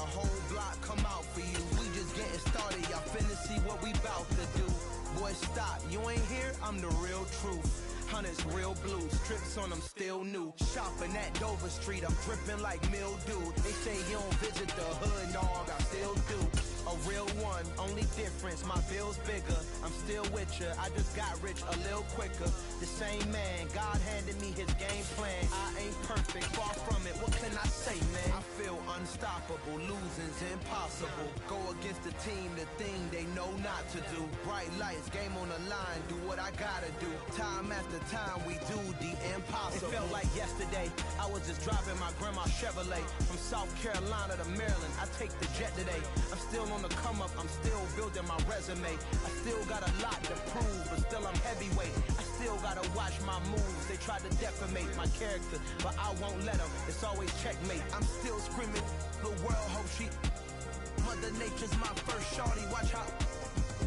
a whole block come out for you. We just getting started, y'all finna see what we bout to do. Boy, stop, you ain't here, I'm the real truth. Hunters, real blue, strips on them still new. Shopping at Dover Street, I'm dripping like mildew. They say you don't visit the hood, dog, I still do. A real one, only difference, my bill's bigger. I'm still with ya, I just got rich a little quicker. The same man, God handed me his game plan. I ain't perfect, far from it, what can I say, man? I feel unstoppable, losing's impossible. Go against the team, the thing they know not to do. Bright lights, game on the line, do what I gotta do. Time after time, we do the impossible. It felt like yesterday, I was just driving my grandma's Chevrolet. From South Carolina to Maryland, I take the jet today. I'm still on the come up, I'm still building my resume. I still got a lot to prove, but still I'm heavyweight. I still gotta watch my moves. They tried to defamate my character, but I won't let them. It's always checkmate. I'm still screaming, the world hope she. Mother Nature's my first shorty, watch how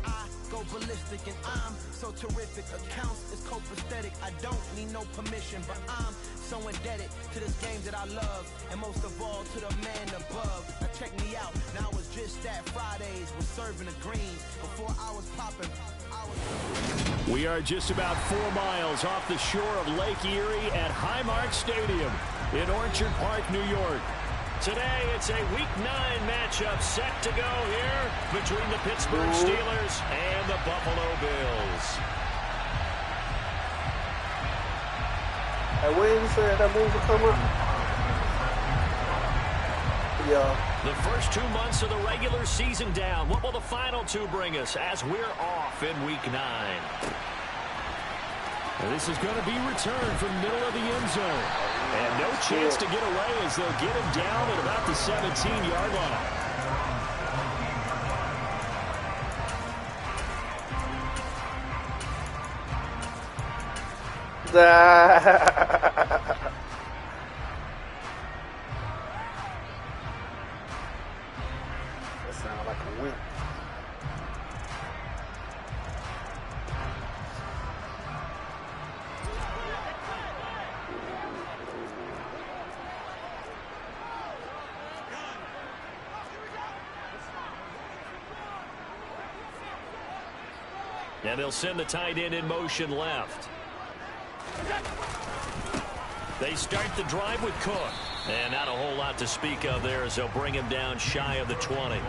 I go ballistic and I'm so terrific. Accounts is copacetic, I don't need no permission, but I'm so indebted to this game that I love, and most of all to the man above. Now check me out, now it's just that Fridays was serving the greens. Before I was popping, We are just about 4 miles off the shore of Lake Erie at Highmark Stadium in Orchard Park, New York. Today, it's a Week 9 matchup set to go here between the Pittsburgh Steelers and the Buffalo Bills. Hey, when you said that movie come up? Yeah. The first 2 months of the regular season down. What will the final 2 bring us as we're off in Week 9? This is going to be returned from the middle of the end zone. And no chance to get away as they'll get him down at about the 17-yard line. That sounds like a win. And they'll send the tight end in motion left. They start the drive with Cook. And not a whole lot to speak of there as they'll bring him down shy of the 20.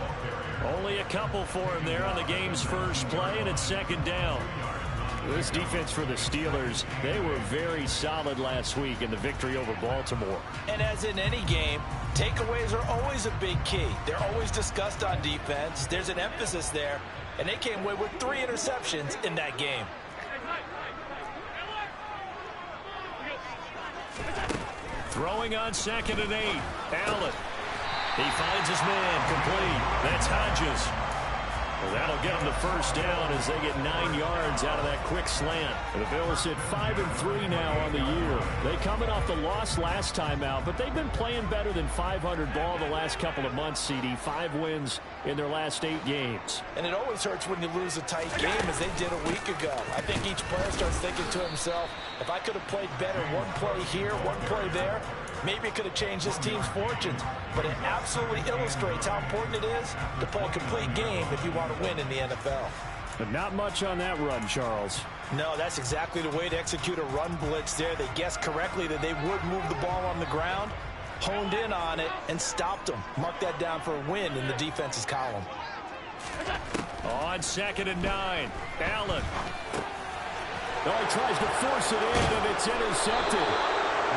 Only a couple for him there on the game's first play, and it's second down. This defense for the Steelers, they were very solid last week in the victory over Baltimore. And as in any game, takeaways are always a big key. They're always discussed on defense. There's an emphasis there, and they came away with 3 interceptions in that game. Throwing on 2nd and 8. Allen. He finds his man complete. That's Hodges. Well, that'll get them the first down as they get 9 yards out of that quick slant. And the Bills hit 5-3 now on the year. They coming off the loss last time out, but they've been playing better than 500 ball the last couple of months, CD. 5 wins in their last 8 games. And it always hurts when you lose a tight game as they did a week ago. I think each player starts thinking to himself, if I could have played better one play here, one play there, maybe it could have changed this team's fortunes. But it absolutely illustrates how important it is to play a complete game if you want to win in the NFL. But not much on that run, Charles. No, that's exactly the way to execute a run blitz there. They guessed correctly that they would move the ball on the ground, honed in on it, and stopped them. Mark that down for a win in the defense's column. On 2nd and 9, Allen. Oh, he tries to force it in, and it's intercepted.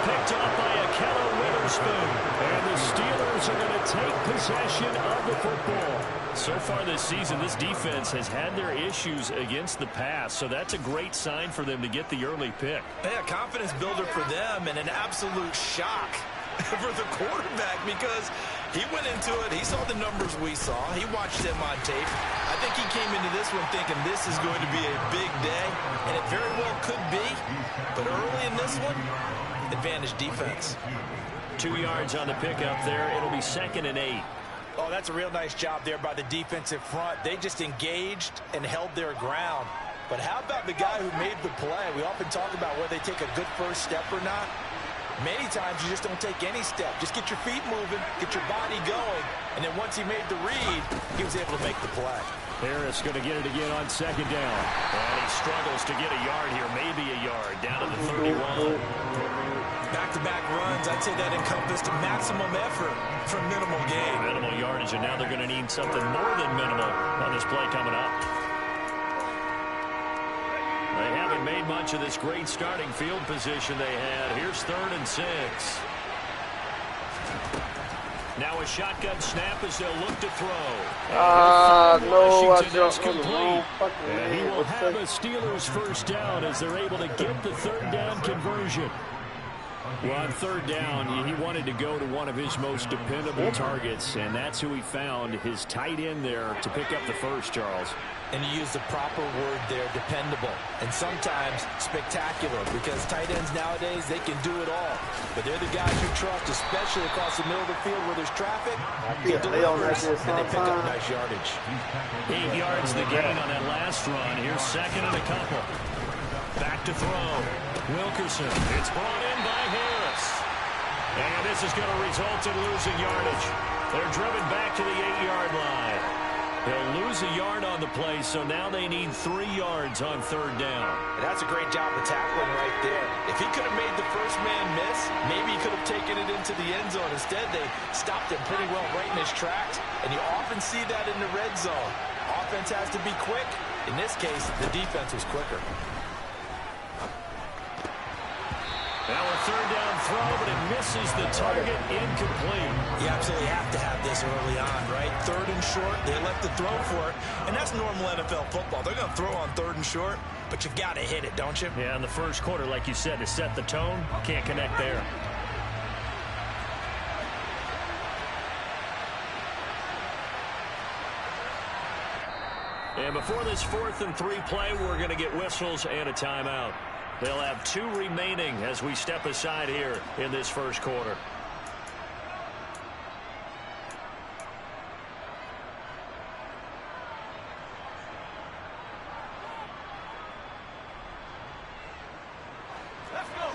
Picked up by Akello Witherspoon. And the Steelers are going to take possession of the football. So far this season, this defense has had their issues against the pass, so that's a great sign for them to get the early pick. Yeah, confidence builder for them and an absolute shock for the quarterback because he went into it. He saw the numbers we saw. He watched them on tape. I think he came into this one thinking this is going to be a big day, and it very well could be. But early in this one, advantage defense. 2 yards on the pickup there. It'll be 2nd and 8. Oh, that's a real nice job there by the defensive front. They just engaged and held their ground. But how about the guy who made the play? We often talk about whether they take a good first step or not. Many times you just don't take any step. Just get your feet moving, get your body going, And then once he made the read, he was able to make the play. Harris going to get it again on second down. And he struggles to get a yard here, maybe a yard, down to the 31. Back-to-back runs, I'd say that encompassed maximum effort for minimal gain. Minimal yardage, and now they're going to need something more than minimal on this play coming up. They haven't made much of this great starting field position they had. Here's 3rd and 6. Now a shotgun snap as they'll look to throw. No, I Washington jumped on the wrong fucking and he man. will have a Steelers first down as they're able to get the 3rd down conversion. Well, on 3rd down, he wanted to go to one of his most dependable targets, and that's who he found, his tight end there, to pick up the first, Charles. And you use the proper word there, dependable, and sometimes spectacular, because tight ends nowadays, they can do it all. But they're the guys you trust, especially across the middle of the field where there's traffic. He delivers, and they pick up nice yardage. 8 yards the gain on that last run. Here's 2nd and a couple. Back to throw. Wilkerson. It's brought in by Harris. And this is going to result in losing yardage. They're driven back to the 8-yard line. They'll lose a yard on the play, so now they need 3 yards on 3rd down. And that's a great job of tackling right there. If he could have made the first man miss, maybe he could have taken it into the end zone. Instead, they stopped him pretty well right in his tracks, and you often see that in the red zone. Offense has to be quick. In this case, the defense was quicker. Now a 3rd down throw, but it misses the target, incomplete. You absolutely have to have this early on, right? 3rd and short, they elect to throw for it, and that's normal NFL football. They're going to throw on 3rd and short, but you've got to hit it, don't you? Yeah, in the first quarter, like you said, to set the tone, can't connect there. And before this 4th and 3 play, we're going to get whistles and a timeout. They'll have 2 remaining as we step aside here in this first quarter. Let's go.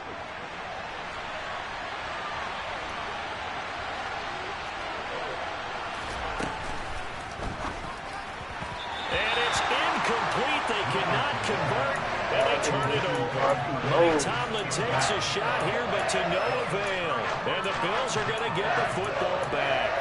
And it's incomplete. They cannot convert, and they turn it over. Mike Tomlin takes a shot here, but to no avail. And the Bills are going to get the football back.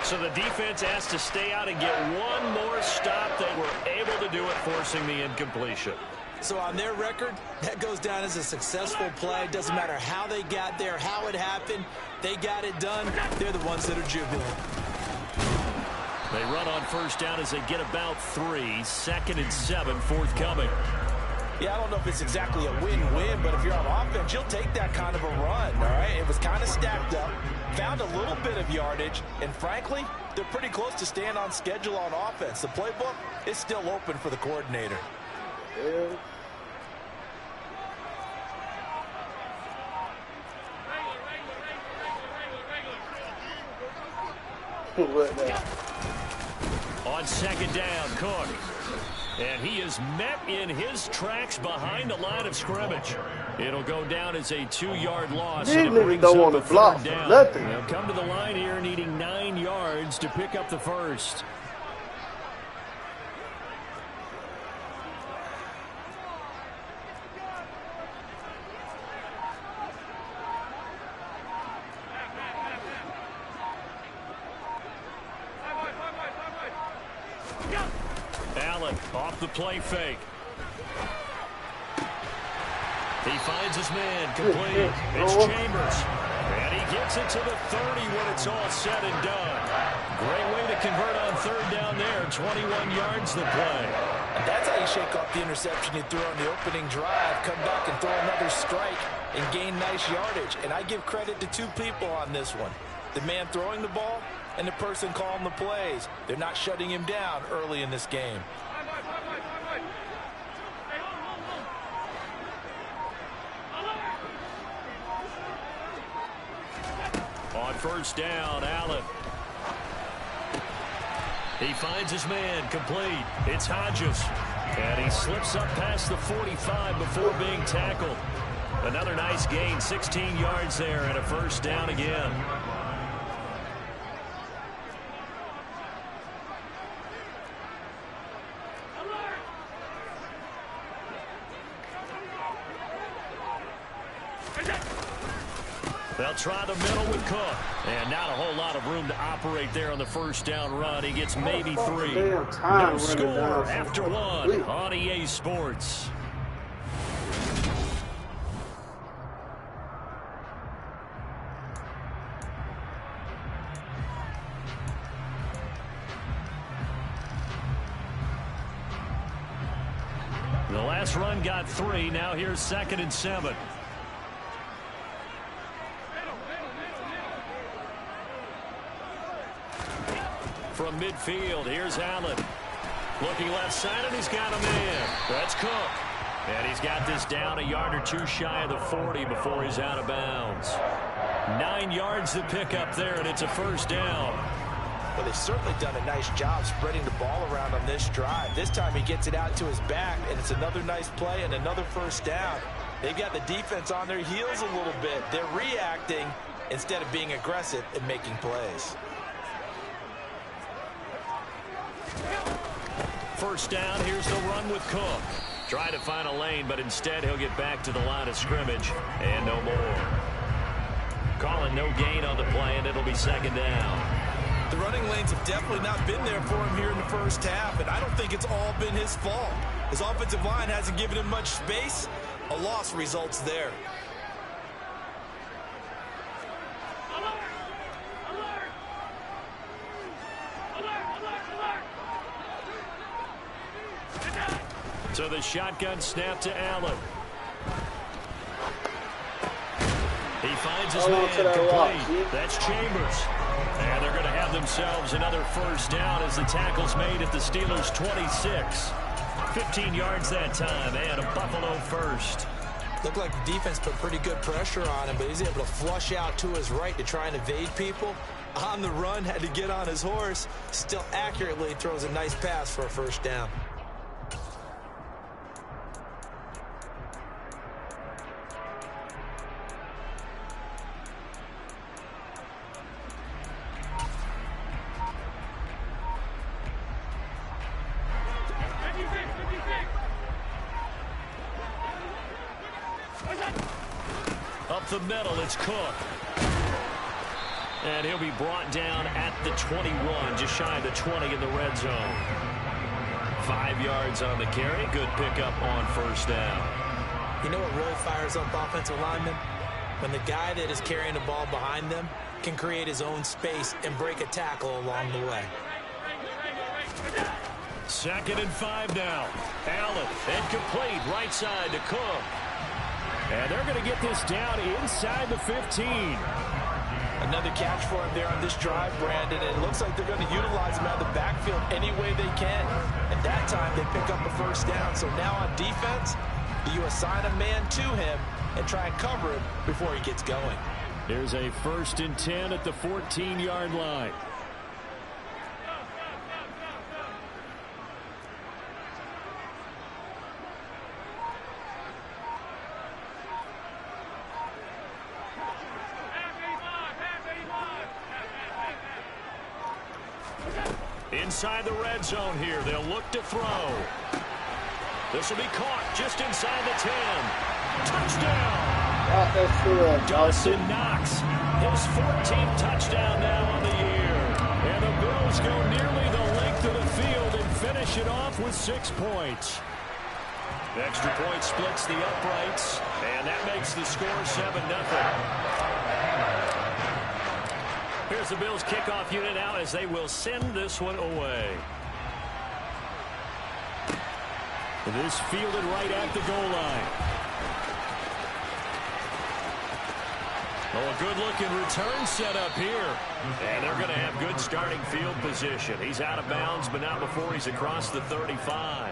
So the defense has to stay out and get one more stop. They were able to do it, forcing the incompletion. So on their record, that goes down as a successful play. Doesn't matter how they got there, how it happened. They got it done. They're the ones that are jubilant. They run on first down as they get about 3. 2nd and 7 forthcoming. Yeah, I don't know if it's exactly a win-win, but if you're on offense, you'll take that kind of a run, all right? It was kind of stacked up, found a little bit of yardage, and frankly, they're pretty close to staying on schedule on offense. The playbook is still open for the coordinator. Yeah. What now? On 2nd down, Cook. And he is met in his tracks behind the line of scrimmage. It'll go down as a 2-yard loss. These And it niggas brings don't up want a to block 3rd down. nothing. They'll come to the line here needing 9 yards to pick up the first. Allen off the play fake. He finds his man complete. It's Chambers. And he gets it to the 30 when it's all said and done. Great way to convert on 3rd down there. 21 yards the play. And that's how you shake off the interception you threw on the opening drive. Come back and throw another strike and gain nice yardage. And I give credit to 2 people on this one. The man throwing the ball and the person calling the plays. They're not shutting him down early in this game. On first down, Allen. He finds his man complete. It's Hodges. And he slips up past the 45 before being tackled. Another nice gain, 16 yards there, and a first down again. They'll try the middle with Cook. And not a whole lot of room to operate there on the first down run. He gets maybe 3. No score after 1 on EA Sports. The last run got 3. Now here's 2nd and 7. From midfield, here's Allen. Looking left side, and he's got a man. That's Cook. And he's got this down a yard or 2 shy of the 40 before he's out of bounds. 9 yards to pick up there, and it's a first down. Well, they've certainly done a nice job spreading the ball around on this drive. This time he gets it out to his back, and it's another nice play and another first down. They've got the defense on their heels a little bit. They're reacting instead of being aggressive and making plays. First down, here's the run with Cook. Try to find a lane, but instead he'll get back to the line of scrimmage and no more. Calling no gain on the play, and it'll be 2nd down. The running lanes have definitely not been there for him here in the first half, and I don't think it's all been his fault. His offensive line hasn't given him much space. A loss results there. So the shotgun snap to Allen. He finds his man complete. That's Chambers. And they're going to have themselves another first down as the tackle's made at the Steelers' 26. 15 yards that time, and a Buffalo first. Looked like the defense put pretty good pressure on him, but he's able to flush out to his right to try and evade people. On the run, had to get on his horse. Still accurately throws a nice pass for a first down. Up the middle, it's Cook. And he'll be brought down at the 21, just shy of the 20 in the red zone. 5 yards on the carry. Good pickup on first down. You know what really fires up offensive linemen? When the guy that is carrying the ball behind them can create his own space and break a tackle along the way. 2nd and 5 now. Allen, incomplete, right side to Cook. And they're going to get this down inside the 15. Another catch for him there on this drive, Brandon. And it looks like they're going to utilize him out of the backfield any way they can. And that time they pick up a first down. So now on defense, you assign a man to him and try and cover him before he gets going. There's a 1st and 10 at the 14-yard line. Inside the red zone here. They'll look to throw. This will be caught just inside the 10. Touchdown! Dawson Knox. His 14th touchdown now on the year. And the Bills go nearly the length of the field and finish it off with 6 points. Extra point splits the uprights, and that makes the score 7-0. Here's the Bills kickoff unit now as they will send this one away. This fielded right at the goal line. Oh, a good-looking return set up here. And they're going to have good starting field position. He's out of bounds, but not before he's across the 35.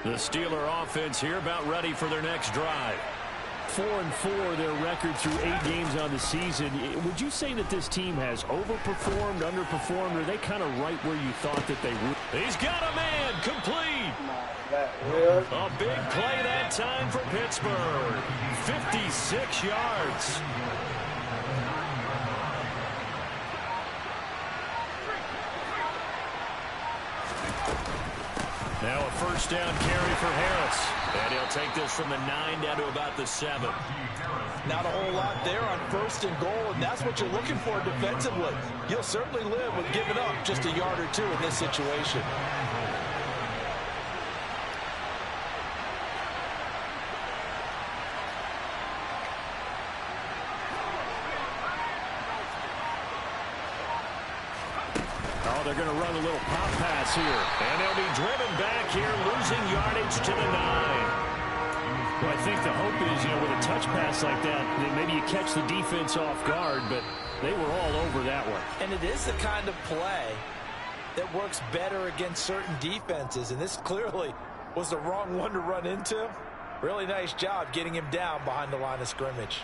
The Steeler offense here about ready for their next drive. 4-4 their record through 8 games on the season. Would you say that this team has overperformed, underperformed, or are they kind of right where you thought that they would? He's got a man complete. A big play that time for Pittsburgh. 56 yards. Now a first down carry for Harris. And he'll take this from the 9 down to about the 7. Not a whole lot there on first and goal, and that's what you're looking for defensively. You'll certainly live with giving up just a yard or two in this situation. They're going to run a little pop pass here. And they'll be driven back here, losing yardage to the 9. Well, I think the hope is, with a touch pass like that maybe you catch the defense off guard, but they were all over that one. And it is the kind of play that works better against certain defenses, and this clearly was the wrong one to run into. Really nice job getting him down behind the line of scrimmage.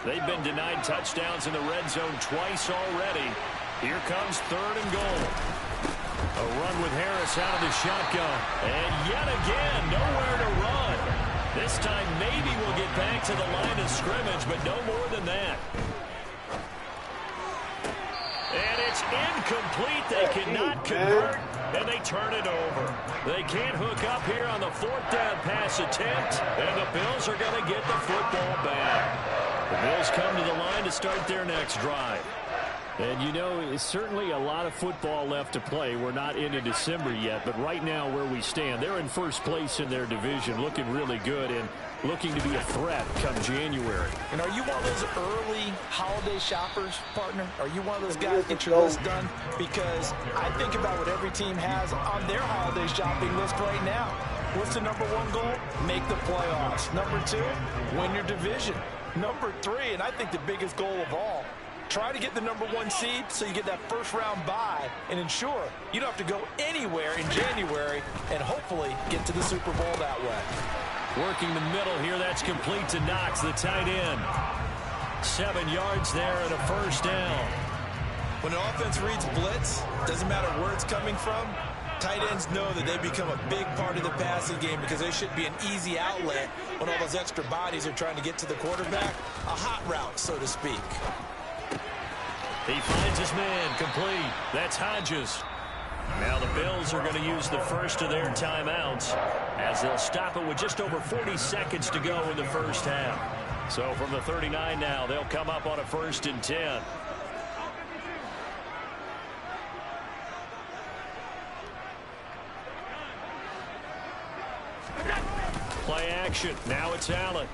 They've been denied touchdowns in the red zone twice already. Here comes 3rd and goal. A run with Harris out of the shotgun. And yet again, nowhere to run. This time maybe we'll get back to the line of scrimmage, but no more than that. And it's incomplete. They cannot convert, and they turn it over. They can't hook up here on the 4th down pass attempt, and the Bills are going to get the football back. The Bills come to the line to start their next drive. And, it's certainly a lot of football left to play. We're not into December yet, but right now where we stand, they're in first place in their division, looking really good and looking to be a threat come January. And are you one of those early holiday shoppers, partner? Are you one of those guys that get your list done? Because I think about what every team has on their holiday shopping list right now. What's the number 1 goal? Make the playoffs. Number 2, win your division. Number 3, and I think the biggest goal of all, try to get the number 1 seed so you get that first-round bye and ensure you don't have to go anywhere in January and hopefully get to the Super Bowl that way. Working the middle here, that's complete to Knox, the tight end. 7 yards there and a first down. When an offense reads blitz, doesn't matter where it's coming from, tight ends know that they become a big part of the passing game because they should be an easy outlet when all those extra bodies are trying to get to the quarterback. A hot route, so to speak. He finds his man complete. That's Hodges. Now the Bills are going to use the first of their timeouts as they'll stop it with just over 40 seconds to go in the first half. So from the 39 now, they'll come up on a 1st and 10. Play action. Now it's Allen.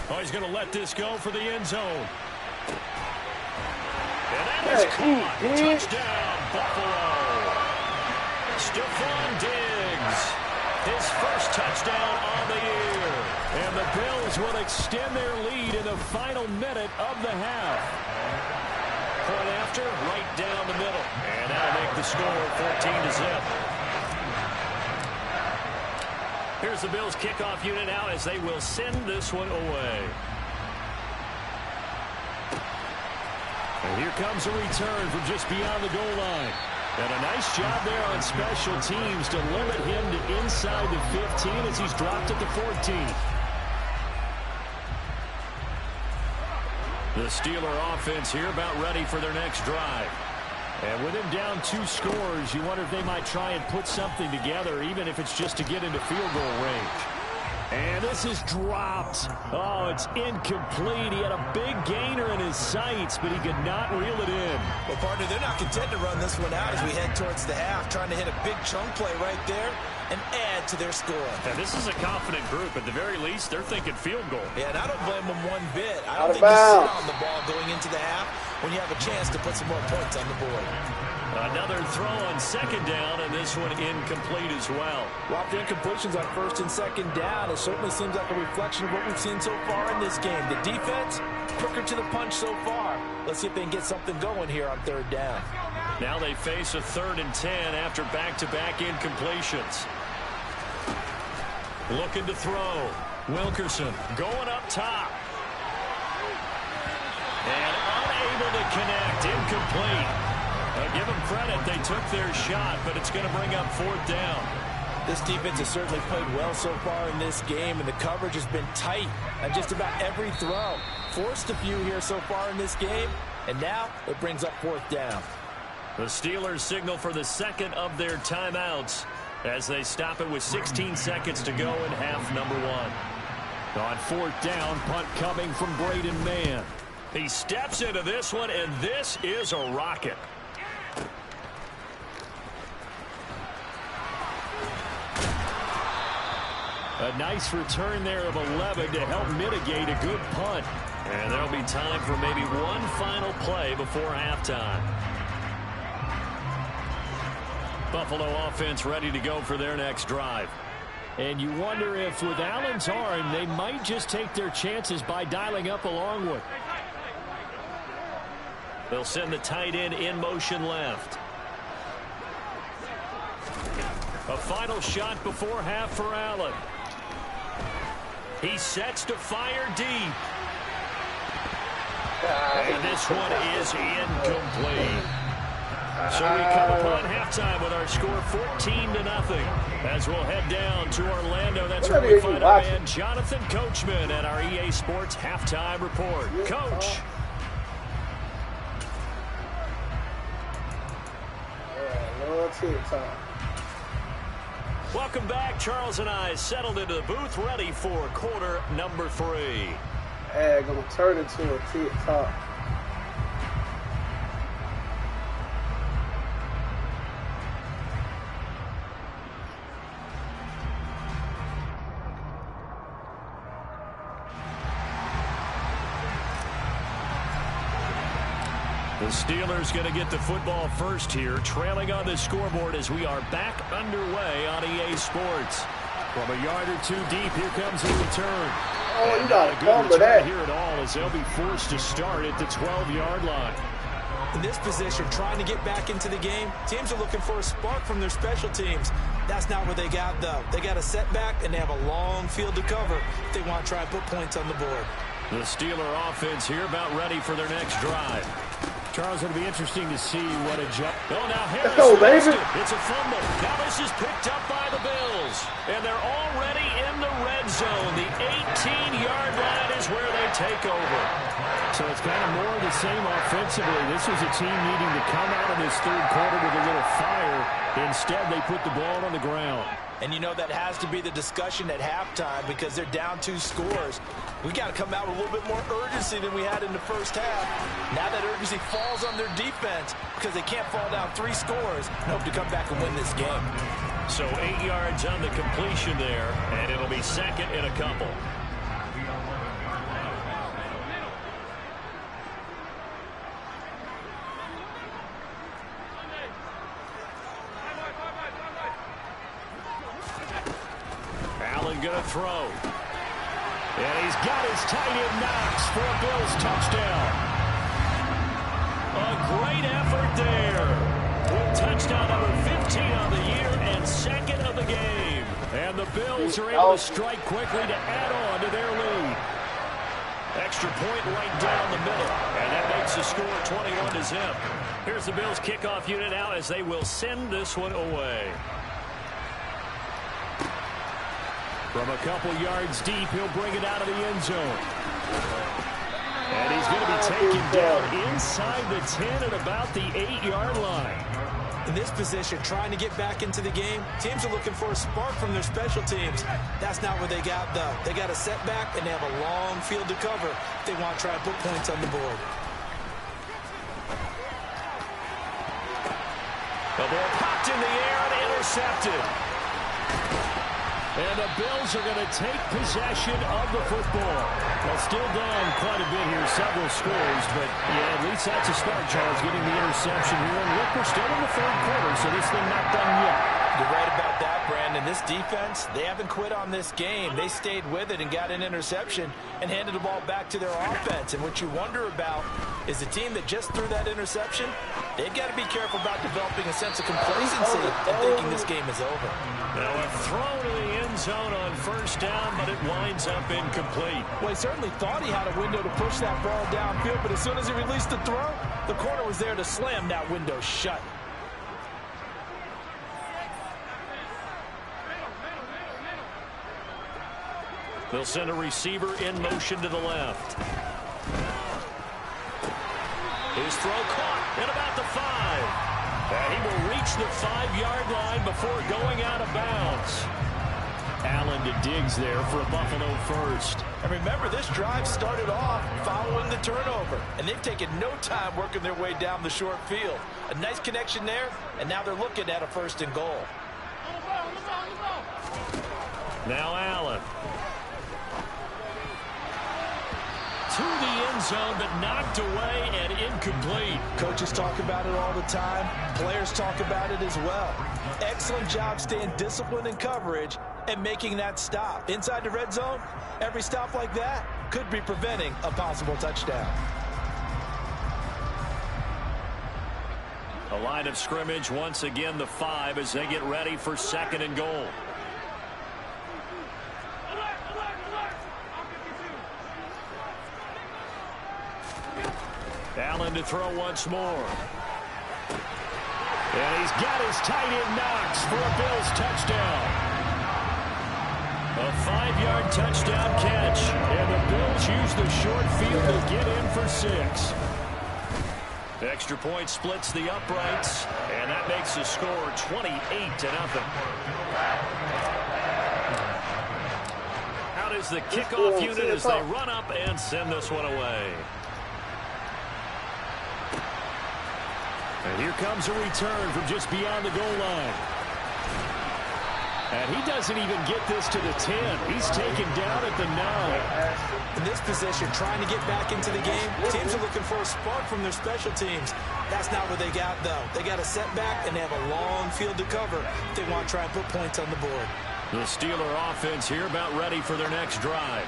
Oh, he's going to let this go for the end zone. And that is caught. Touchdown, Buffalo. Stephon Diggs. His first touchdown on the year. And the Bills will extend their lead in the final minute of the half. Point after, right down the middle. And that'll make the score 14-0. Here's the Bills kickoff unit now as they will send this one away. And here comes a return from just beyond the goal line. And a nice job there on special teams to limit him to inside the 15 as he's dropped at the 14. The Steeler offense here about ready for their next drive. And with him down 2 scores, you wonder if they might try and put something together, even if it's just to get into field goal range. And this is dropped. Oh, it's incomplete. He had a big gainer in his sights, but he could not reel it in. Well, partner, they're not content to run this one out as we head towards the half, trying to hit a big chunk play right there and add to their score. And this is a confident group. At the very least, they're thinking field goal. Yeah, and I don't blame them one bit. I don't think you sit on the ball going into the half when you have a chance to put some more points on the board. Another throw on 2nd down, and this one incomplete as well. Well, the incompletions on 1st and 2nd down, it certainly seems like a reflection of what we've seen so far in this game. The defense, quicker to the punch so far. Let's see if they can get something going here on 3rd down. Now they face a 3rd and 10 after back-to-back incompletions. Looking to throw. Wilkerson going up top. And unable to connect. Incomplete. Give them credit. They took their shot, but it's going to bring up 4th down. This defense has certainly played well so far in this game, and the coverage has been tight on just about every throw. Forced a few here so far in this game, and now it brings up 4th down. The Steelers signal for the second of their timeouts as they stop it with 16 seconds to go in half number 1. On 4th down, punt coming from Braden Mann. He steps into this one, and this is a rocket. A nice return there of 11 to help mitigate a good punt. And there'll be time for maybe one final play before halftime. Buffalo offense ready to go for their next drive. And you wonder if with Allen's arm, they might just take their chances by dialing up a long one. They'll send the tight end in motion left. A final shot before half for Allen. He sets to fire deep. And this one is incomplete. So we come upon halftime with our score 14-0. As we'll head down to Orlando, that's where we find our man Jonathan Coachman at our EA Sports Halftime Report. Coach. Welcome back. Charles and I settled into the booth, ready for quarter number 3. Hey, gonna turn into a TikTok. The Steelers going to get the football first here, trailing on the scoreboard as we are back underway on EA Sports. From a yard or 2 deep, here comes the return. Oh, you got a good return here at all as they'll be forced to start at the 12-yard line. In this position, trying to get back into the game, teams are looking for a spark from their special teams. That's not what they got, though. They got a setback, and they have a long field to cover if they want to try and put points on the board. The Steeler offense here about ready for their next drive. Charles, it'll be interesting to see what a jump. Oh, now Harris lost it. It's a fumble. Now this is picked up by the Bills. And they're already in the red zone. The 18-yard line is where they take over. So it's kind of more of the same offensively. This was a team needing to come out of this third quarter with a little fire. Instead, they put the ball on the ground. And you know that has to be the discussion at halftime because they're down 2 scores. We got to come out with a little bit more urgency than we had in the first half. Now that urgency falls on their defense because they can't fall down 3 scores and hope to come back and win this game. So 8 yards on the completion there, and it'll be second in a couple. Allen gonna throw. And he's got his tight end Knox for a Bills touchdown. A great effort there. Touchdown number 15 on the year and second of the game. And the Bills are able to strike quickly to add on to their lead. Extra point right down the middle. And that makes the score 21-0. Here's the Bills kickoff unit now as they will send this one away. From a couple yards deep, he'll bring it out of the end zone. And he's going to be taken down inside the 10 at about the 8-yard line. In this position, trying to get back into the game, teams are looking for a spark from their special teams. That's not what they got, though. They got a setback, and they have a long field to cover if they want to try and put points on the board. The ball popped in the air and intercepted. And the Bills are going to take possession of the football. Well, still down quite a bit here, several scores, but yeah, at least that's a start, Charles, getting the interception here. And look, we're still in the third quarter, so this thing not done yet. You're right about that, Brandon. This defense, they haven't quit on this game. They stayed with it and got an interception and handed the ball back to their offense. And what you wonder about is the team that just threw that interception, they've got to be careful about developing a sense of complacency and thinking this game is over. Now a throw to the end zone on first down, but it winds up incomplete. Well, he certainly thought he had a window to push that ball downfield, but as soon as he released the throw, the corner was there to slam that window shut. They'll send a receiver in motion to the left. His throw caught at about the 5. And he will reach the 5-yard line before going out of bounds. Allen to Diggs there for a Buffalo first. And remember, this drive started off following the turnover. And they've taken no time working their way down the short field. A nice connection there, and now they're looking at a 1st and goal. Now Allen. To the end zone, but knocked away and incomplete. Coaches talk about it all the time. Players talk about it as well. Excellent job staying disciplined in coverage and making that stop. Inside the red zone, every stop like that could be preventing a possible touchdown. A line of scrimmage, once again the 5 as they get ready for 2nd and goal. Allen to throw once more. And he's got his tight end Knox for a Bills touchdown. A 5-yard touchdown catch. And the Bills use the short field to get in for 6. The extra point splits the uprights. And that makes the score 28-0. Out is the kickoff unit as they run up and send this one away. And here comes a return from just beyond the goal line. And he doesn't even get this to the 10. He's taken down at the 9. In this position, trying to get back into the game, teams are looking for a spark from their special teams. That's not what they got, though. They got a setback, and they have a long field to cover if they want to try and put points on the board. The Steeler offense here about ready for their next drive.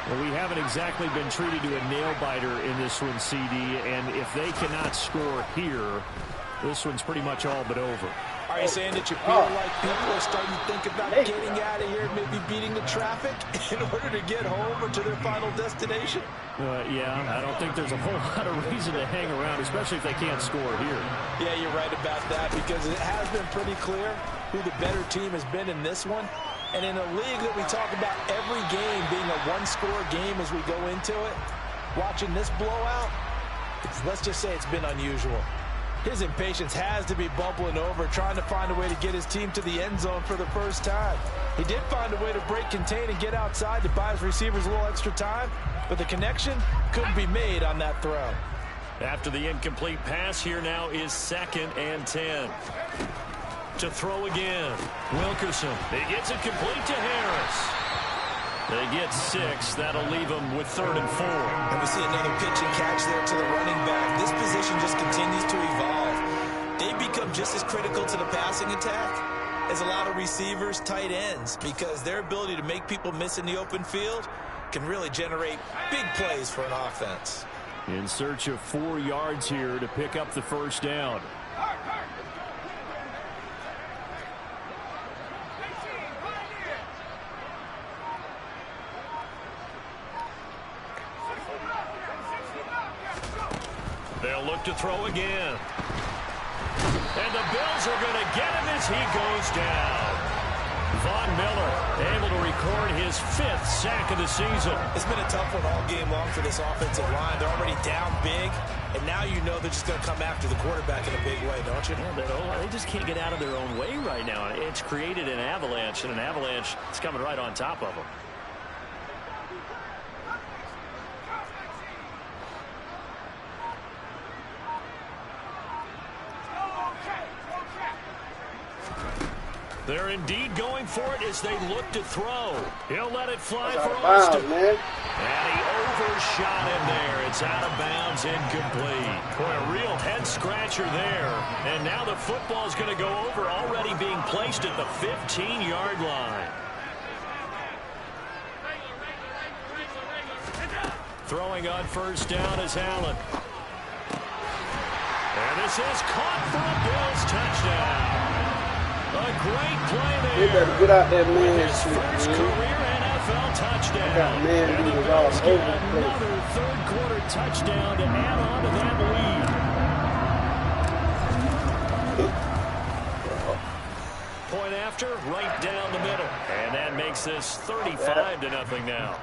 Well, we haven't exactly been treated to a nail-biter in this one, CD, and if they cannot score here, this one's pretty much all but over. Are you saying that you feel like people are starting to think about getting out of here, maybe beating the traffic in order to get home or to their final destination? Yeah, I don't think there's a whole lot of reason to hang around, especially if they can't score here. Yeah, you're right about that, because it has been pretty clear who the better team has been in this one. And in a league that we talk about every game being a one-score game as we go into it, watching this blowout, let's just say it's been unusual. His impatience has to be bubbling over, trying to find a way to get his team to the end zone for the first time. He did find a way to break contain and get outside to buy his receivers a little extra time, but the connection couldn't be made on that throw. After the incomplete pass, here now is 2nd and 10. To throw again. Wilkerson. He gets it complete to Harris. They get 6. That'll leave them with 3rd and 4. And we see another pitch and catch there to the running back. This position just continues to evolve. They become just as critical to the passing attack as a lot of receivers, tight ends, because their ability to make people miss in the open field can really generate big plays for an offense. In search of 4 yards here to pick up the first down. They'll look to throw again. And the Bills are going to get him as he goes down. Von Miller able to record his 5th sack of the season. It's been a tough one all game long for this offensive line. They're already down big, and now you know they're just going to come after the quarterback in a big way, don't you? Yeah, they just can't get out of their own way right now. It's created an avalanche, and an avalanche is coming right on top of them. They're indeed going for it as they look to throw. He'll let it fly for Austin. Man. And he overshot him there. It's out of bounds, incomplete. Boy, a real head-scratcher there. And now the football is going to go over, already being placed at the 15-yard line. Throwing on first down is Allen. And this is caught for a Bills touchdown. A great play there. They better get out that man His first career NFL touchdown. Got man and the beaters all Bills over get the place. another third-quarter touchdown to add on to that lead. Point after, right down the middle. And that makes makes this 35-0 now.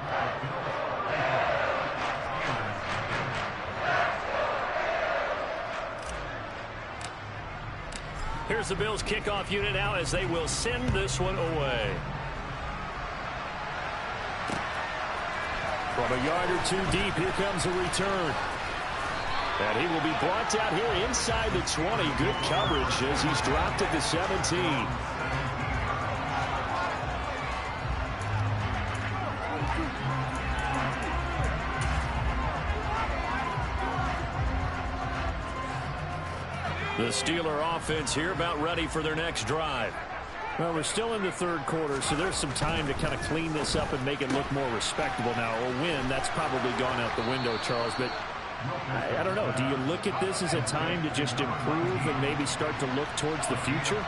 Here's the Bills kickoff unit now as they will send this one away. From a yard or two deep, here comes a return. And he will be brought down here inside the 20. Good coverage as he's dropped at the 17. The Steeler offense here about ready for their next drive. Well, we're still in the third quarter, so there's some time to kind of clean this up and make it look more respectable now. A win, that's probably gone out the window, Charles, but I don't know. Do you look at this as a time to just improve and maybe start to look towards the future?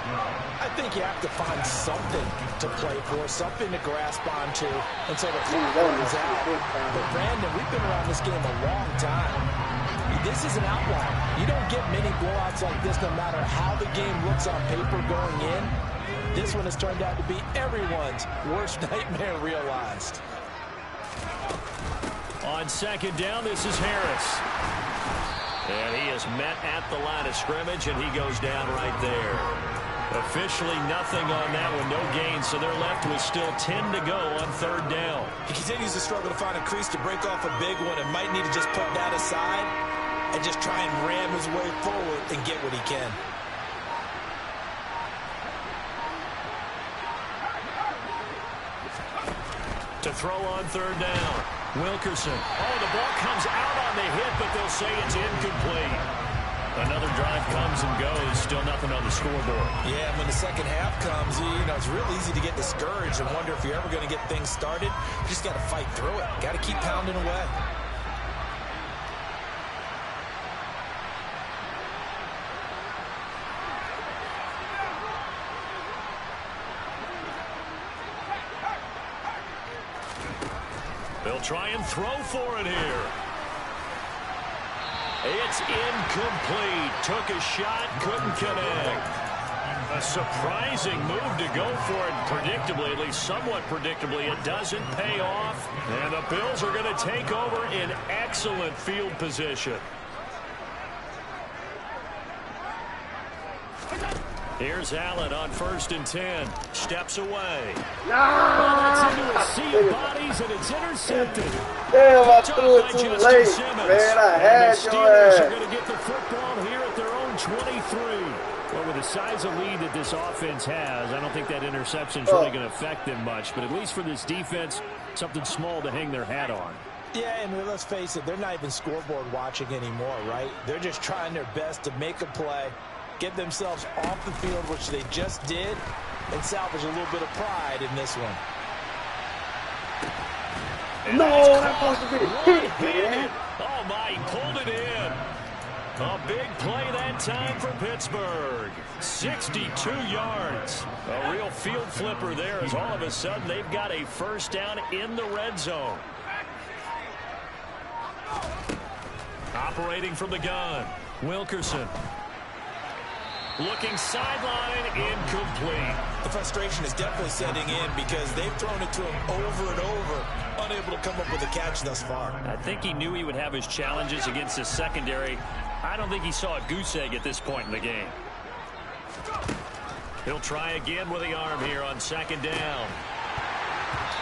I think you have to find something to play for, something to grasp onto until the clock runs out. But, Brandon, we've been around this game a long time. This is an outlier. You don't get many blowouts like this no matter how the game looks on paper going in. This one has turned out to be everyone's worst nightmare realized. On second down, this is Harris. And he is met at the line of scrimmage, and he goes down right there. Officially nothing on that one, no gain, so they're left with still 10 to go on third down. He continues to struggle to find a crease to break off a big one and might need to just put that aside and just try and ram his way forward and get what he can. To throw on third down, Wilkerson. Oh, the ball comes out on the hit, but they'll say it's incomplete. Another drive comes and goes, still nothing on the scoreboard. Yeah, when the second half comes, you know, it's real easy to get discouraged and wonder if you're ever going to get things started. You just got to fight through it. Got to keep pounding away. They'll try and throw for it here. It's incomplete. Took a shot, couldn't connect. A surprising move to go for it. Predictably, at least somewhat predictably, it doesn't pay off. And the Bills are going to take over in excellent field position. Here's Allen on 1st and 10. Steps away. Well, that's into a sea of bodies, and it's intercepted. Damn, I threw it too late, man. I had the your Steelers ass. are going to get the football here at their own 23. Well, with the size of lead that this offense has, I don't think that interception is really going to affect them much. But at least for this defense, something small to hang their hat on. Yeah, and let's face it, they're not even scoreboard watching anymore, right? They're just trying their best to make a play, get themselves off the field, which they just did, and salvage a little bit of pride in this one. And no, that's supposed to be hit, man. Oh, my, he pulled it in. A big play that time for Pittsburgh. 62 yards. A real field flipper there as all of a sudden they've got a first down in the red zone. Operating from the gun, Wilkerson. Looking sideline, incomplete. The frustration is definitely setting in because they've thrown it to him over and over, unable to come up with a catch thus far. I think he knew he would have his challenges against the secondary. I don't think he saw a goose egg at this point in the game. He'll try again with the arm here on 2nd down.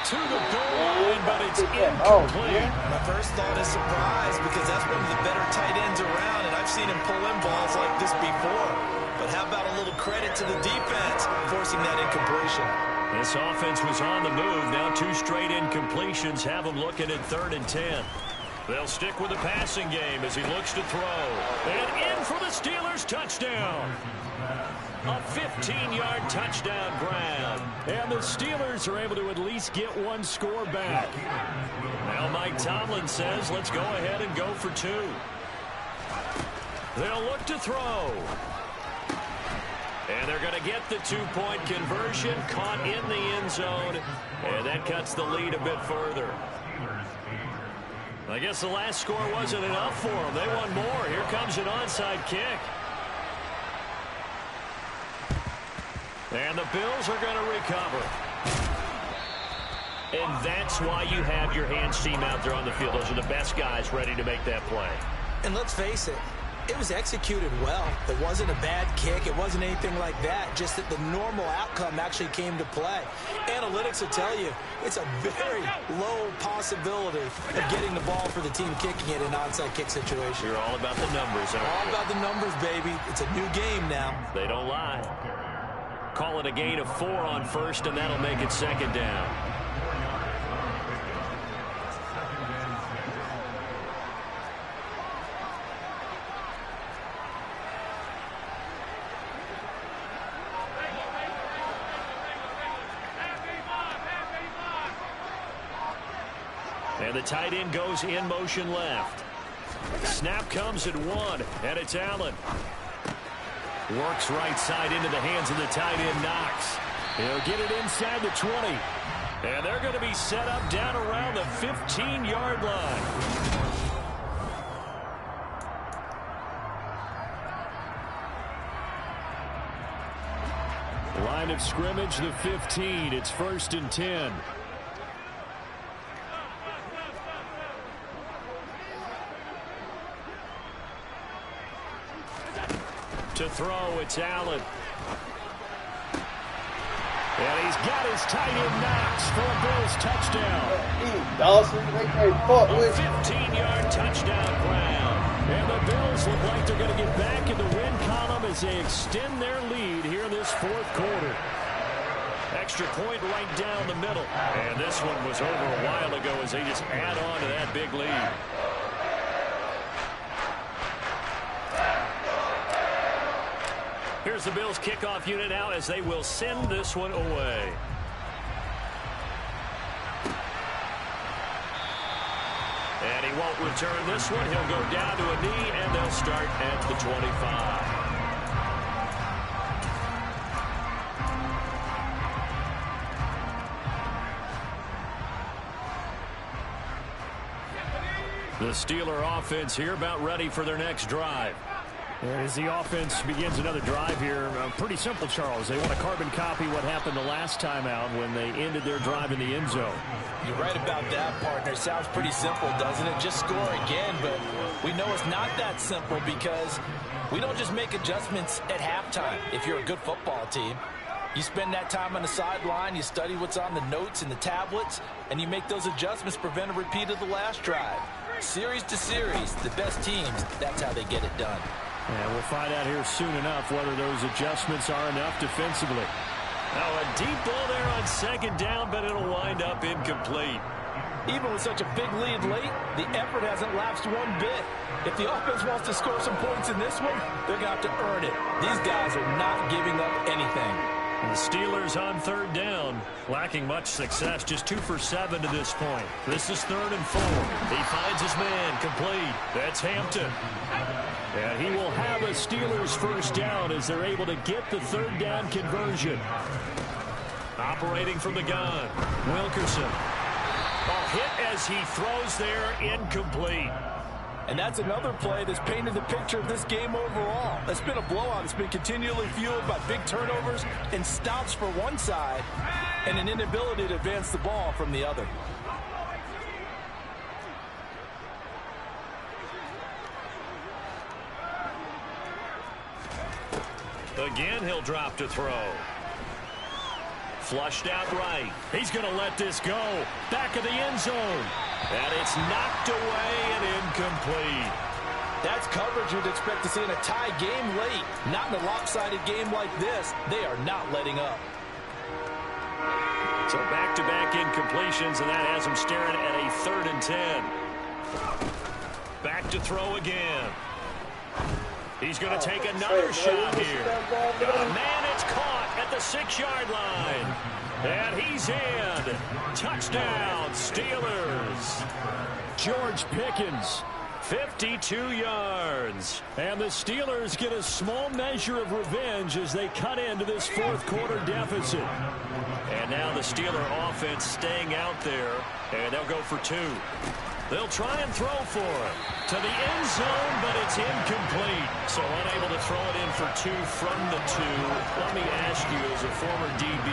To the goal line, but it's incomplete. My first thought is surprise because that's one of the better tight ends around, and I've seen him pull in balls like this before. But how about a little credit to the defense forcing that incompletion? This offense was on the move. Now 2 straight incompletions have them looking at 3rd and 10. They'll stick with the passing game as he looks to throw. And in for the Steelers, touchdown. A 15-yard touchdown grab. And the Steelers are able to at least get 1 score back. Now Mike Tomlin says, let's go ahead and go for 2. They'll look to throw. And they're going to get the 2-point conversion, caught in the end zone. And that cuts the lead a bit further. I guess the last score wasn't enough for them. They want more. Here comes an onside kick. And the Bills are going to recover. and that's why you have your hands team out there on the field. Those are the best guys ready to make that play. And let's face it, it was executed well. It wasn't a bad kick. It wasn't anything like that. Just that the normal outcome actually came to play. Analytics will tell you it's a very low possibility of getting the ball for the team kicking it in an onside kick situation. You're all about the numbers, aren't you? All about the numbers, baby. It's a new game now. They don't lie. Call it a gain of 4 on first, and that'll make it second down. And the tight end goes in motion left. Snap comes at 1, and it's Allen. Works right side into the hands of the tight end, Knox. He'll get it inside the 20. And they're going to be set up down around the 15-yard line. Line of scrimmage, the 15. It's 1st and 10. To throw, it's Allen. And he's got his tight end Knox for a Bills touchdown. Dawson, they can't fuck with A 15-yard touchdown ground. And the Bills look like they're going to get back in the win column as they extend their lead here in this 4th quarter. Extra point right down the middle. And this one was over a while ago as they just add on to that big lead. Here's the Bills kickoff unit now as they will send this one away. And he won't return this one. He'll go down to a knee, and they'll start at the 25. The Steeler offense here about ready for their next drive. And as the offense begins another drive here, pretty simple, Charles. They want to carbon copy what happened the last time out when they ended their drive in the end zone. You're right about that, partner. Sounds pretty simple, doesn't it? Just score again, but we know it's not that simple because we don't just make adjustments at halftime if you're a good football team. You spend that time on the sideline, you study what's on the notes and the tablets, and you make those adjustments to prevent a repeat of the last drive. Series to series, the best teams, that's how they get it done. And we'll find out here soon enough whether those adjustments are enough defensively. Now a deep ball there on second down, but it'll wind up incomplete. Even with such a big lead late, the effort hasn't lapsed one bit. If the offense wants to score some points in this one, they're going to have to earn it. These guys are not giving up anything. And the Steelers on 3rd down, lacking much success, just 2 for 7 to this point. This is 3rd and 4. He finds his man, complete. That's Hampton. And he will have a Steelers first down as they're able to get the 3rd down conversion. Operating from the gun, Wilkerson. Ball hit as he throws there, incomplete. And that's another play that's painted the picture of this game overall. It's been a blowout. It's been continually fueled by big turnovers and stops for one side and an inability to advance the ball from the other. Again, he'll drop to throw. Flushed out right. He's going to let this go. Back of the end zone. And it's knocked away and incomplete. That's coverage you'd expect to see in a tie game late. Not in a lopsided game like this. They are not letting up. So back-to-back incompletions, and that has him staring at a 3rd and 10. Back to throw again. He's going to take another shot here. Man, it's caught at the 6-yard line. And he's in. Touchdown, Steelers. George Pickens, 52 yards. and the Steelers get a small measure of revenge as they cut into this 4th quarter deficit. And now the Steeler offense staying out there, and they'll go for 2. They'll try and throw for it to the end zone, but it's incomplete. So unable to throw it in for 2 from the 2. Let me ask you, as a former DB,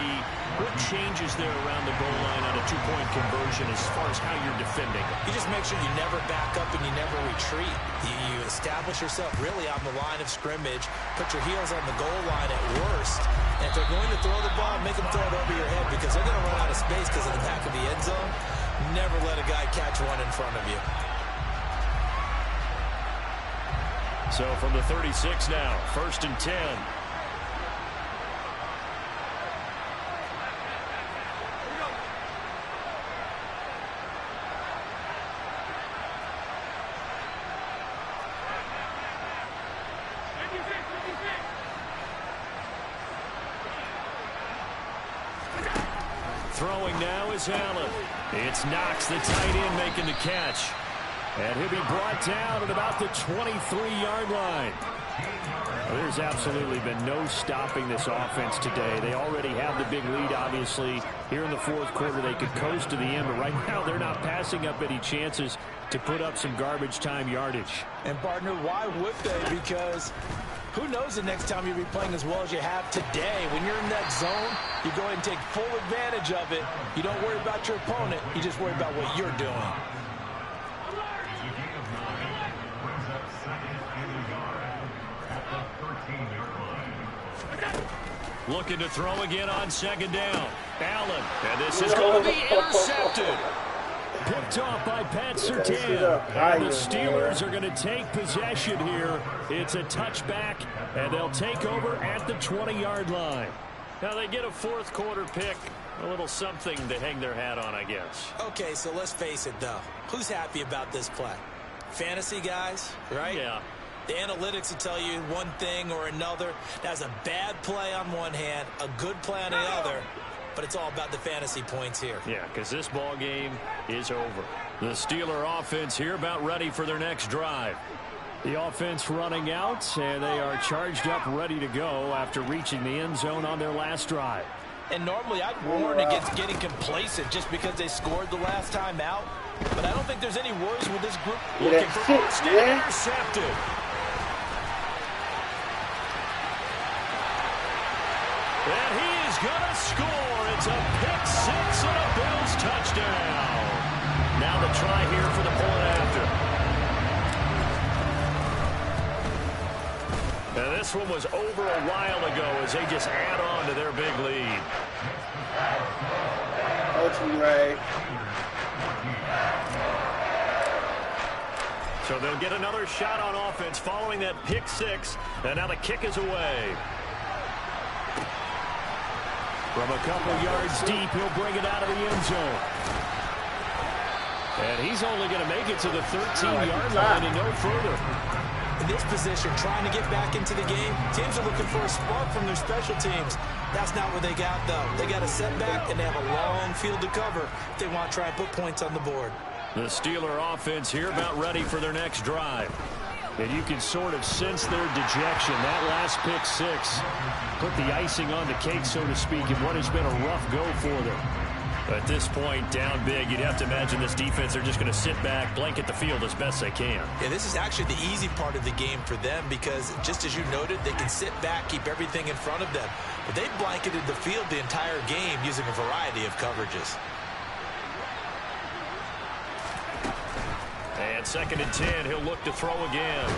what changes there around the goal line on a 2-point conversion as far as how you're defending? You just make sure you never back up and you never retreat. You establish yourself really on the line of scrimmage, put your heels on the goal line at worst, and if they're going to throw the ball, make them throw it over your head because they're going to run out of space because of the back of the end zone. Never let a guy catch one in front of you. So from the 36 now, 1st and 10. Throwing now is Allen. It's Knox, the tight end, making the catch. And he'll be brought down at about the 23-yard line. Well, there's absolutely been no stopping this offense today. They already have the big lead, obviously. Here in the 4th quarter, they could coast to the end, but right now they're not passing up any chances to put up some garbage time yardage. And, partner, why would they? Because who knows the next time you'll be playing as well as you have today. When you're in that zone, you go ahead and take full advantage of it. You don't worry about your opponent. You just worry about what you're doing. Looking to throw again on 2nd down. Allen, and this is going to be intercepted. Picked off by Pat Surtain. And the Steelers are going to take possession here. It's a touchback, and they'll take over at the 20-yard line. Now they get a 4th quarter pick. A little something to hang their hat on, I guess. Okay, so let's face it, though. Who's happy about this play? Fantasy guys, right? Yeah. The analytics will tell you one thing or another. That's a bad play on one hand, a good play on the other, but it's all about the fantasy points here. Yeah, because this ball game is over. The Steeler offense here about ready for their next drive. The offense running out, and they are charged up, ready to go after reaching the end zone on their last drive. And normally I'd warn against getting complacent just because they scored the last time out, but I don't think there's any worries with this group. Looking for intercepted. And he is going to score. It's a pick-6 and a Bills touchdown. Now the try here for the point after. Now this one was over a while ago as they just add on to their big lead. So they'll get another shot on offense following that pick-6. And now the kick is away. From a couple yards deep, he'll bring it out of the end zone. And he's only going to make it to the 13-yard line and no further. In this position, trying to get back into the game, teams are looking for a spark from their special teams. That's not what they got, though. They got a setback, and they have a long field to cover if they want to try and put points on the board. The Steeler offense here about ready for their next drive. And you can sort of sense their dejection. That last pick-6 put the icing on the cake, so to speak, in what has been a rough go for them. At this point, down big, you'd have to imagine this defense are just going to sit back, blanket the field as best they can. Yeah, this is actually the easy part of the game for them because, just as you noted, they can sit back, keep everything in front of them. But they blanketed the field the entire game using a variety of coverages. And 2nd and 10, he'll look to throw again.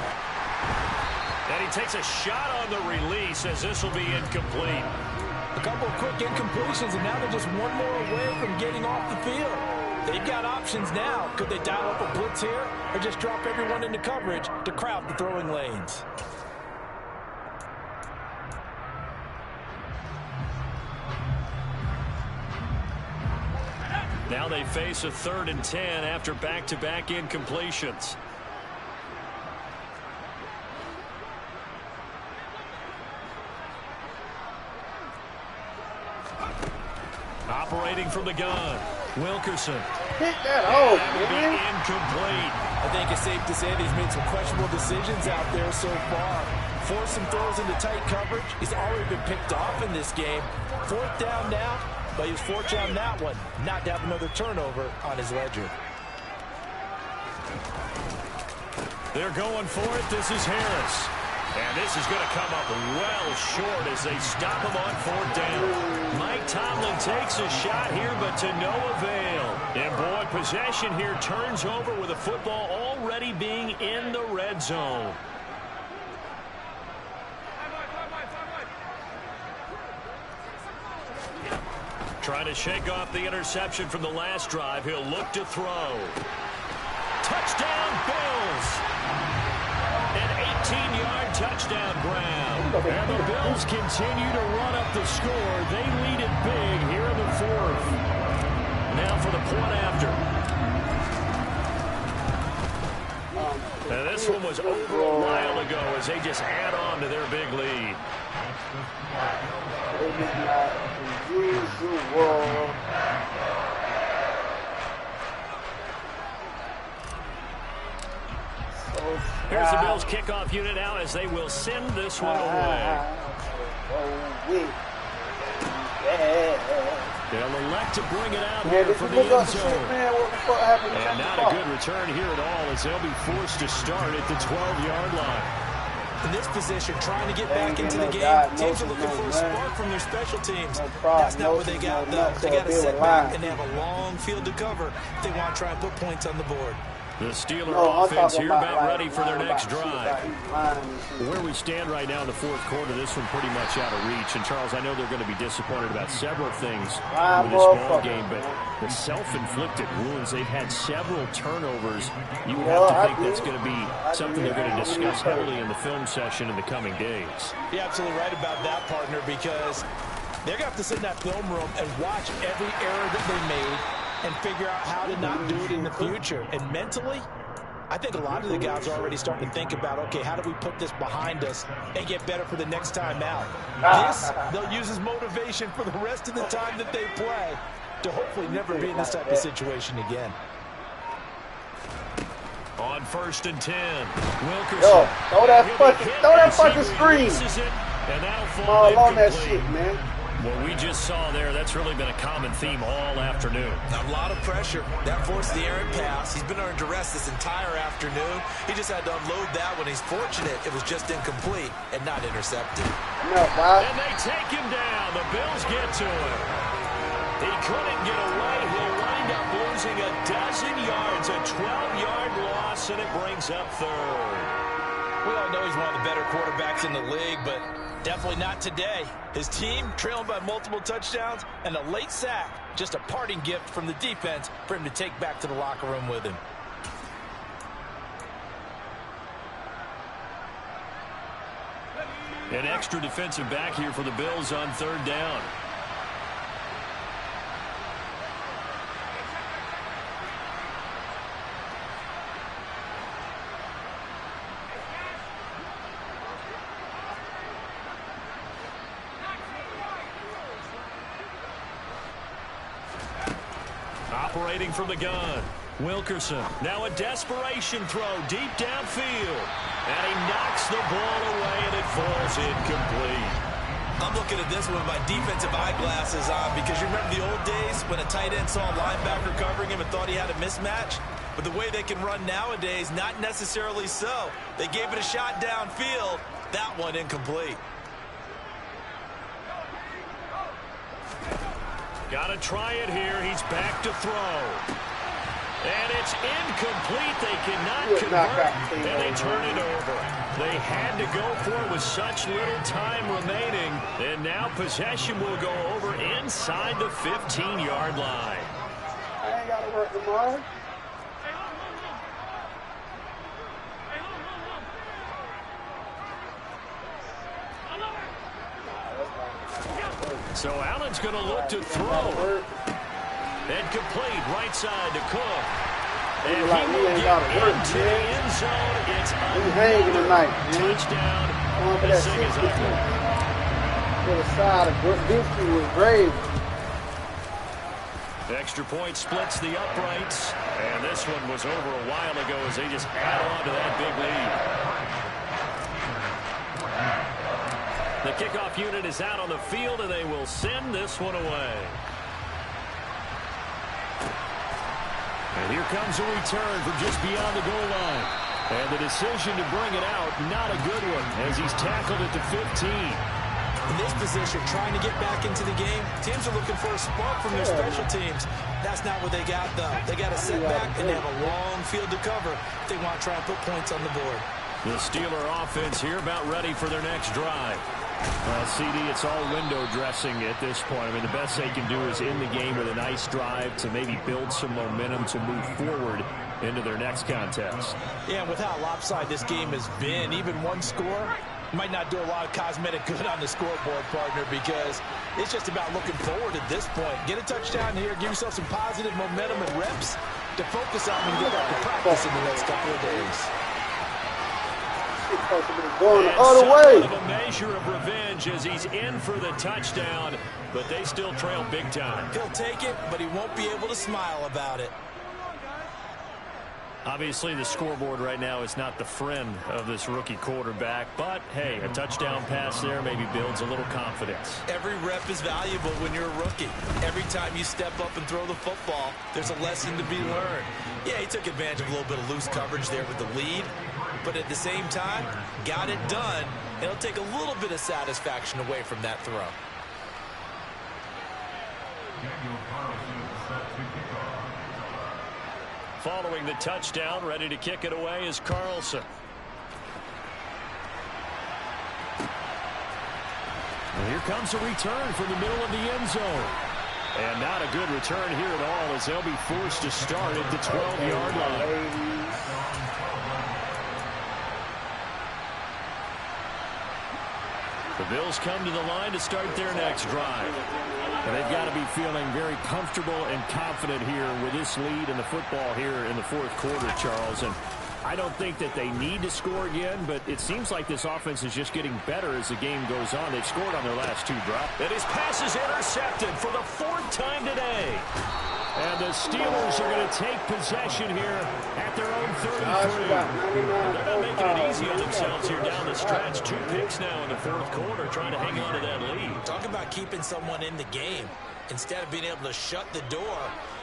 And he takes a shot on the release as this will be incomplete. A couple of quick incompletions, and now they're just one more away from getting off the field. They've got options now. Could they dial up a blitz here or just drop everyone into coverage to crowd the throwing lanes? Now they face a 3rd and 10 after back-to-back incompletions. Operating from the gun, Wilkerson. Hit that off, man. Incomplete. I think it's safe to say that he's made some questionable decisions out there so far. Forced some throws into tight coverage. He's already been picked off in this game. 4th down now. But he was fortunate on that one not to have another turnover on his ledger. They're going for it. This is Harris. And this is going to come up well short as they stop him on 4th down. Mike Tomlin takes a shot here, but to no avail. And boy, possession here turns over with the football already being in the red zone. Trying to shake off the interception from the last drive. He'll look to throw. Touchdown, Bills! An 18-yard touchdown grab. And the Bills continue to run up the score. They lead it big here in the 4th. Now for the point after. And this one was over a while ago as they just add on to their big lead. Here's the Bills kickoff unit out as they will send this one away. They'll elect to bring it out here from the end zone. And not a good return here at all as they'll be forced to start at the 12-yard line. In this position, trying to get back into the game, teams are looking for a spark from their special teams. That's not what they got, though. They got to sit back and they have a long field to cover if they want to try and put points on the board. The Steelers offense here about ready for their next drive. Where we stand right now in the 4th quarter, this one pretty much out of reach. And, Charles, I know they're going to be disappointed about several things with this ball game, but the self-inflicted wounds, they've had several turnovers. You would have to think that's going to be something they're going to discuss heavily in the film session in the coming days. You're absolutely right about that, partner, because they're going to have to sit in that film room and watch every error that they made and figure out how to not do it in the future. And mentally, I think a lot of the guys are already starting to think about, okay, how do we put this behind us and get better for the next time out? This, they'll use as motivation for the rest of the time that they play to hopefully never be in this type of situation again. On 1st and 10, Wilkerson. Yo, throw that fucking screen. And that'll fall all on that incomplete. shit, man. What we just saw there, that's really been a common theme all afternoon. A lot of pressure. That forced the errant pass. He's been under duress this entire afternoon. He just had to unload that when he's fortunate it was just incomplete and not intercepted. And they take him down. The Bills get to him. He couldn't get away. He'll wind up losing a dozen yards, a 12-yard loss, and it brings up 3rd. We all know he's one of the better quarterbacks in the league, but definitely not today. His team trailing by multiple touchdowns and a late sack, just a parting gift from the defense for him to take back to the locker room with him. An extra defensive back here for the Bills on 3rd down. Operating from the gun, Wilkerson. Now a desperation throw deep downfield. And he knocks the ball away, and it falls incomplete. I'm looking at this with my defensive eyeglasses on because you remember the old days when a tight end saw a linebacker covering him and thought he had a mismatch? But the way they can run nowadays, not necessarily so. They gave it a shot downfield. That one incomplete. Got to try it here. He's back to throw. And it's incomplete. They cannot convert, and they turn it over. They had to go for it with such little time remaining. And now possession will go over inside the 15-yard line. I ain't got to work tomorrow. So Allen's going to look to throw. And complete right side to Cook. And he will get into the end zone. It's hanging tonight. Touchdown. The thing is up. To the side of Biscuit with Grave. Extra point splits the uprights. And this one was over a while ago as they just add on to that big lead. The kickoff unit is out on the field, and they will send this one away. And here comes a return from just beyond the goal line. And the decision to bring it out, not a good one, as he's tackled at the 15. In this position, trying to get back into the game, teams are looking for a spark from their special teams. That's not what they got, though. They got a setback, and they have a long field to cover if they want to try and put points on the board. The Steeler offense here about ready for their next drive. CD, it's all window dressing at this point. I mean, the best they can do is end the game with a nice drive to maybe build some momentum to move forward into their next contest. Yeah, and with how lopsided this game has been, even one score might not do a lot of cosmetic good on the scoreboard, partner, because it's just about looking forward at this point. Get a touchdown here, give yourself some positive momentum and reps to focus on when you get back to practice in the next couple of days. Going all the way. A measure of revenge as he's in for the touchdown, but they still trail big time. He'll take it, but he won't be able to smile about it. Obviously, the scoreboard right now is not the friend of this rookie quarterback, but, hey, a touchdown pass there maybe builds a little confidence. Every rep is valuable when you're a rookie. Every time you step up and throw the football, there's a lesson to be learned. Yeah, he took advantage of a little bit of loose coverage there with the lead, but at the same time, got it done. It'll take a little bit of satisfaction away from that throw. Following the touchdown, ready to kick it away is Carlson. And here comes a return from the middle of the end zone. And not a good return here at all, as they'll be forced to start at the 12-yard line. The Bills come to the line to start their next drive. And they've got to be feeling very comfortable and confident here with this lead in the football here in the fourth quarter, Charles. And I don't think that they need to score again, but it seems like this offense is just getting better as the game goes on. They've scored on their last two drops. And his pass is intercepted for the fourth time today. And the Steelers are going to take possession here at their own 33. They're not making it easy on themselves here down the stretch. 2 picks now in the fourth quarter, trying to hang on to that lead. Talk about keeping someone in the game. Instead of being able to shut the door,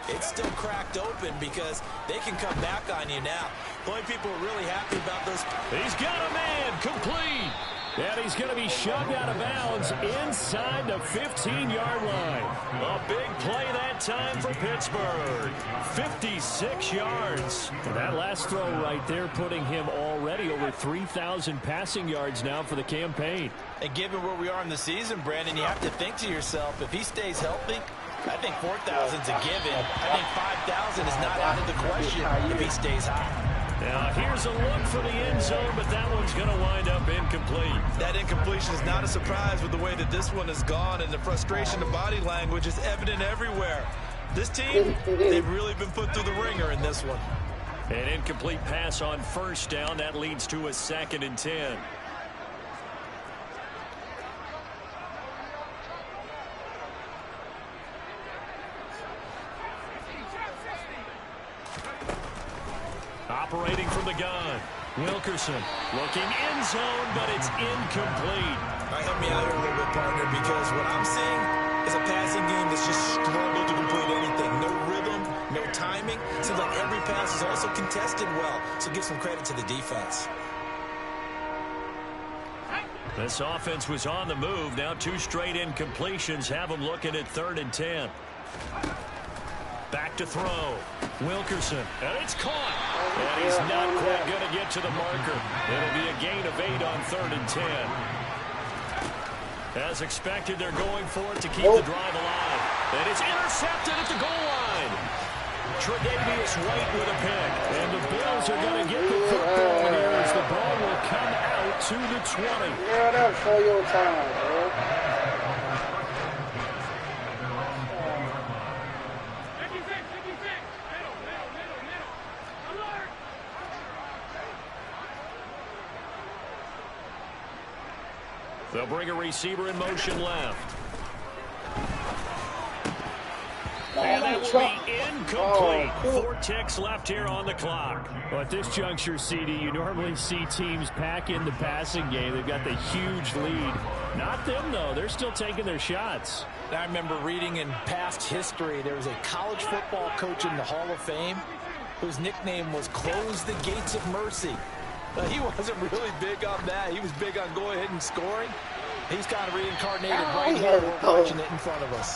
it's still cracked open because they can come back on you now. The only people are really happy about those. He's got a man, complete. And he's going to be shoved out of bounds inside the 15-yard line. A big play that time for Pittsburgh. 56 yards. And that last throw right there putting him already over 3,000 passing yards now for the campaign. And given where we are in the season, Brandon, you have to think to yourself, if he stays healthy, I think 4,000's a given. I think 5,000 is not out of the question if he stays high. Now, here's a look for the end zone, but that one's going to wind up incomplete. That incompletion is not a surprise with the way that this one has gone, and the frustration of body language is evident everywhere. This team, they've really been put through the ringer in this one. An incomplete pass on first down. That leads to a 2nd and 10. Operating from the gun. Wilkerson looking end zone, but it's incomplete. All right, help me out here a little bit, partner, because what I'm seeing is a passing game that's just struggled to complete anything. No rhythm, no timing. Seems like every pass is also contested well, so give some credit to the defense. This offense was on the move. Now 2 straight incompletions have them looking at 3rd and 10. Back to throw. Wilkerson, and it's caught. And he's not quite going to get to the marker. It'll be a gain of 8 on 3rd and 10. As expected, they're going for it to keep the drive alive. And it's intercepted at the goal line. Tre'Davious White with a pick. And the Bills are going to get the football here as the ball will come out to the 20. Yeah, that's for your time, bro. They'll bring a receiver in motion left. And that will be Complete. 4 ticks left here on the clock. Well, at this juncture, CD, you normally see teams pack in the passing game. They've got the huge lead. Not them, though. They're still taking their shots. I remember reading in past history, there was a college football coach in the Hall of Fame whose nickname was Close the Gates of Mercy. But he wasn't really big on that. He was big on go ahead and scoring. He's kind of reincarnated right here. We're watching it in front of us.